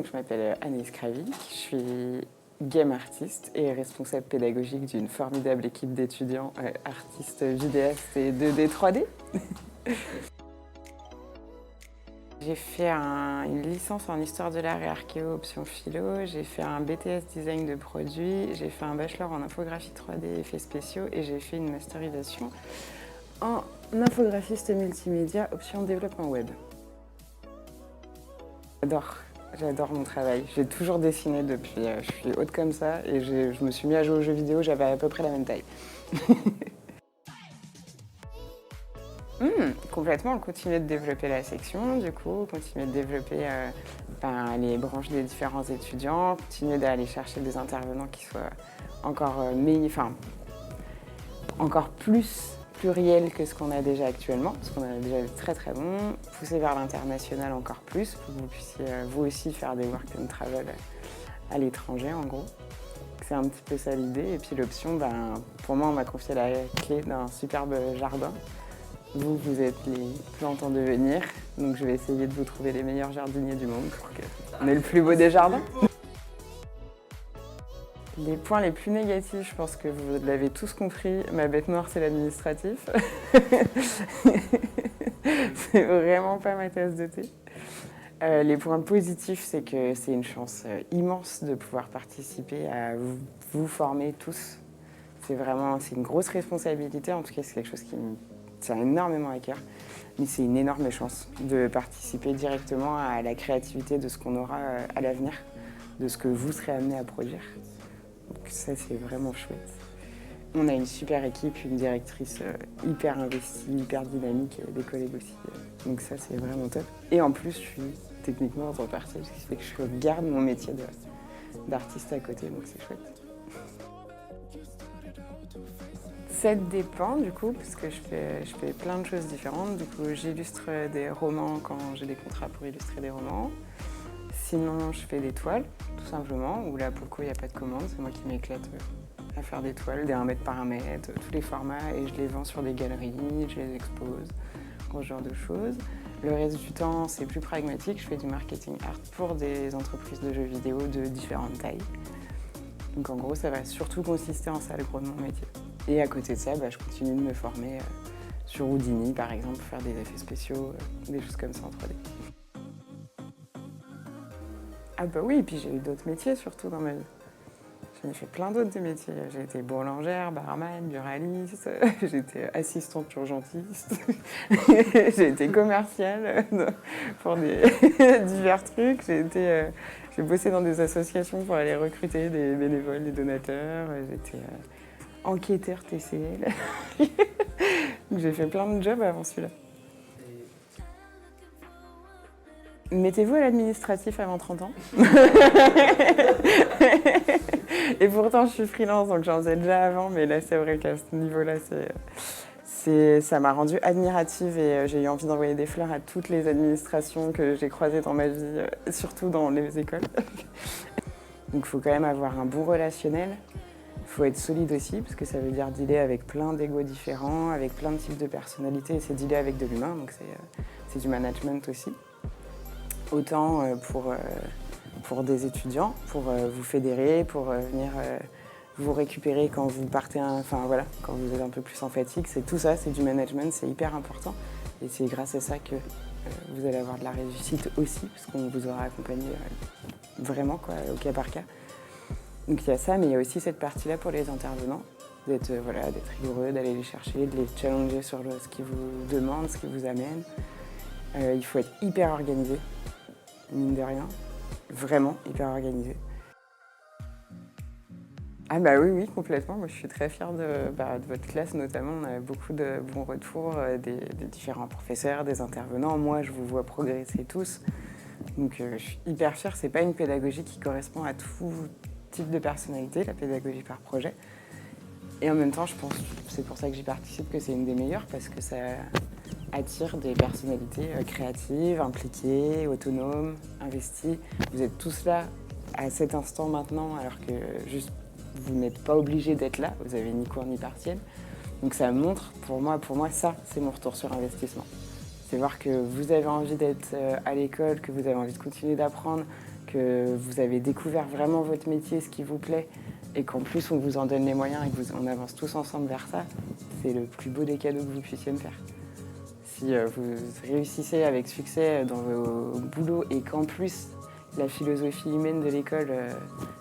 donc je m'appelle Anaïs Kravik, je suis game artiste et responsable pédagogique d'une formidable équipe d'étudiants artistes vidéastes et 2D, 3D. J'ai fait une licence en histoire de l'art et archéo option philo, j'ai fait un BTS design de produits, j'ai fait un bachelor en infographie 3D et effets spéciaux et j'ai fait une masterisation en infographiste multimédia option développement web. J'adore mon travail. J'ai toujours dessiné depuis, je suis haute comme ça et je me suis mis à jouer aux jeux vidéo, j'avais à peu près la même taille. Complètement, continuer de développer la section, du coup, continuer de développer les branches des différents étudiants, continuer d'aller chercher des intervenants qui soient encore plus pluriels que ce qu'on a déjà actuellement, parce qu'on a déjà très très bon, pousser vers l'international encore plus, pour que vous puissiez vous aussi faire des work and travel à l'étranger en gros. C'est un petit peu ça l'idée, et puis l'option, pour moi on m'a confié la clé d'un superbe jardin. Vous êtes les plantes en devenir, donc je vais essayer de vous trouver les meilleurs jardiniers du monde pour qu'on ait le plus beau des jardins. Les points les plus négatifs, je pense que vous l'avez tous compris, ma bête noire c'est l'administratif. C'est vraiment pas ma tasse de thé. Les points positifs, c'est que c'est une chance immense de pouvoir participer à vous former tous. C'est une grosse responsabilité, en tout cas c'est quelque chose qui me tient énormément à cœur. Mais c'est une énorme chance de participer directement à la créativité de ce qu'on aura à l'avenir, de ce que vous serez amené à produire. Donc ça, c'est vraiment chouette. On a une super équipe, une directrice hyper investie, hyper dynamique, et des collègues aussi. Donc ça, c'est vraiment top. Et en plus, je suis techniquement en temps partiel, ce qui fait que je garde mon métier d'artiste à côté, donc c'est chouette. Ça dépend du coup, parce que je fais plein de choses différentes. Du coup, j'illustre des romans quand j'ai des contrats pour illustrer des romans. Sinon, je fais des toiles, tout simplement, où là, pour le coup, il n'y a pas de commande. C'est moi qui m'éclate à faire des toiles, des 1 mètre par 1 mètre, tous les formats, et je les vends sur des galeries, je les expose, ce genre de choses. Le reste du temps, c'est plus pragmatique. Je fais du marketing art pour des entreprises de jeux vidéo de différentes tailles. Donc en gros, ça va surtout consister en ça, le gros de mon métier. Et à côté de ça, je continue de me former sur Houdini, par exemple, pour faire des effets spéciaux, des choses comme ça en 3D. Ah bah oui, et puis j'ai eu d'autres métiers surtout dans ma vie. J'en ai fait plein d'autres métiers. J'ai été boulangère, barman, buraliste, j'ai été assistante urgentiste, j'ai été commerciale pour divers trucs. J'ai bossé dans des associations pour aller recruter des bénévoles, des donateurs. J'étais enquêteur TCL. J'ai fait plein de jobs avant celui-là. Mettez-vous à l'administratif avant 30 ans. Et pourtant, je suis freelance, donc j'en faisais déjà avant, mais là, c'est vrai qu'à ce niveau-là, ça m'a rendue admirative et j'ai eu envie d'envoyer des fleurs à toutes les administrations que j'ai croisées dans ma vie, surtout dans les écoles. Donc il faut quand même avoir un bon relationnel. Il faut être solide aussi, parce que ça veut dire dealer avec plein d'égos différents, avec plein de types de personnalités, et c'est dealer avec de l'humain, donc c'est du management aussi. Autant pour des étudiants, pour vous fédérer, pour venir vous récupérer quand vous partez, quand vous êtes un peu plus en fatigue. Tout ça, c'est du management, c'est hyper important. Et c'est grâce à ça que vous allez avoir de la réussite aussi, parce qu'on vous aura accompagné vraiment au cas par cas. Donc il y a ça, mais il y a aussi cette partie-là pour les intervenants, d'être rigoureux, d'aller les chercher, de les challenger sur ce qu'ils vous demandent, ce qu'ils vous amènent. Il faut être hyper organisé, mine de rien, vraiment hyper organisé. Ah bah oui, complètement. Moi, je suis très fière de votre classe notamment. On a beaucoup de bons retours des différents professeurs, des intervenants. Moi, je vous vois progresser tous. Donc je suis hyper fière. C'est pas une pédagogie qui correspond à tout type de personnalité, la pédagogie par projet. Et en même temps, je pense, c'est pour ça que j'y participe, que c'est une des meilleures, parce que ça attire des personnalités créatives, impliquées, autonomes, investies. Vous êtes tous là à cet instant maintenant, alors que vous n'êtes pas obligés d'être là, vous avez ni cours ni partiel. Donc ça montre, pour moi ça, c'est mon retour sur investissement. C'est voir que vous avez envie d'être à l'école, que vous avez envie de continuer d'apprendre, que vous avez découvert vraiment votre métier, ce qui vous plaît, et qu'en plus on vous en donne les moyens et qu'on avance tous ensemble vers ça, c'est le plus beau des cadeaux que vous puissiez me faire. Si vous réussissez avec succès dans vos boulots et qu'en plus la philosophie humaine de l'école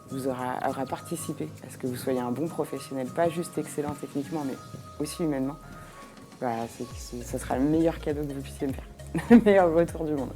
vous aura participé à ce que vous soyez un bon professionnel, pas juste excellent techniquement, mais aussi humainement, bah, ça sera le meilleur cadeau que vous puissiez me faire, le meilleur retour du monde.